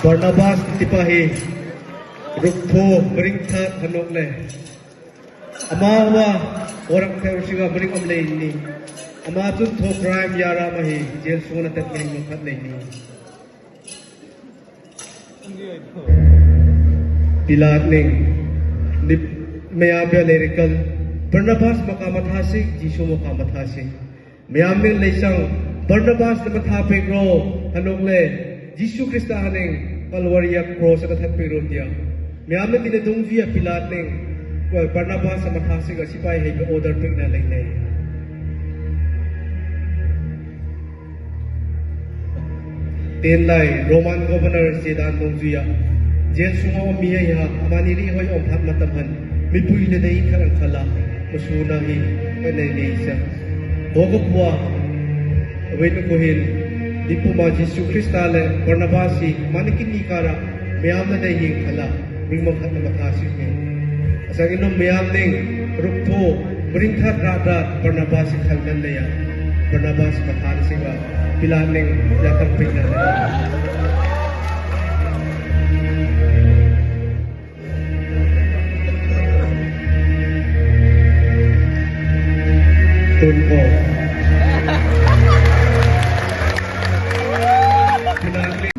Barnabas Tipahi Rukho Bringthat Hanokle Amawa Orang Teusiga Bring Amleini Amatun Tho Crime Yara Mahi Jail Suna Tatling Mukhat Leini Pilat Ning Mayabya Lyrical Barnabas Makamathasik Jishu Makamathasik Mayamil Leisang Barnabas Namathapik Ro Hanokle Jishu Krista Haning Palwaria Cross at Hapirotia Mayamil Tinadungvia Pilat Ning Barnabas Namathasik Asipai Hebe Order Pigna Leine Tenlai Roman Governor Sedan Dongzuya Jail Sungo Miya Amaniri Hoy Ompat Matamhan Mipui na dahil karang kala Masunahi Panaylaysa Bogapwa Away na kuhin Di po ma Jesu Kristale Barnabasi Manikin Nikara Mayam na dahil kala Ming maghat na makasip niya Asang inom mayam ning Rukto Bringthat Radat Barnabasi Kalgan Laya Barnabas Matansiga Pilaning Yatang Pignan Tunko Pilaning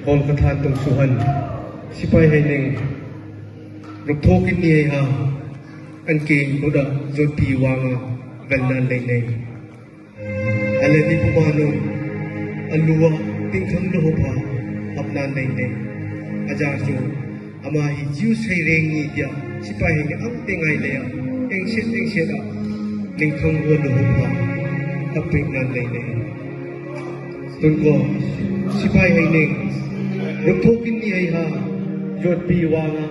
Hol Kathan Tung Suhan Sipai Haining Ruktokin Niya Anking Buddha Zoti Wanga Velnan Lainay Alani Pumano Aluwa Tingkang Lohopa Hapnan Lainay Ajarjo Amahi Jews Hayrengi Dia Sipai Haining Ang Tingay Lea Engshit Tingkang Lohopa Hapnan Lainay Tunko Sipai Haining Ruktokin Niya Zoti Wanga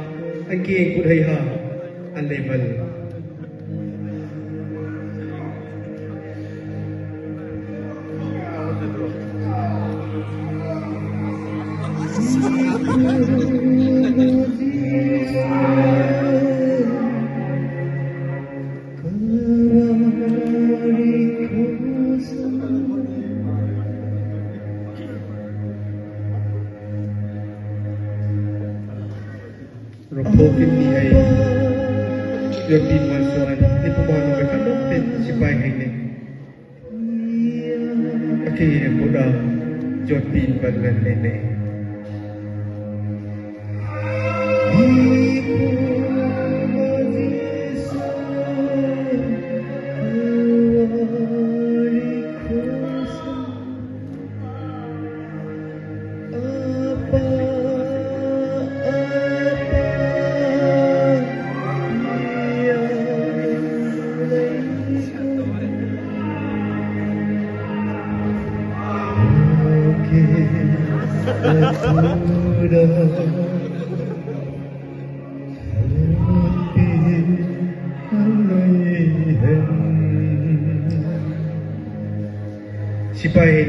Anking Buddha An level Ruktokin Niya Your team was so and if you want to become a Sipai Haining Okay, Buddha, your team was when they Sipai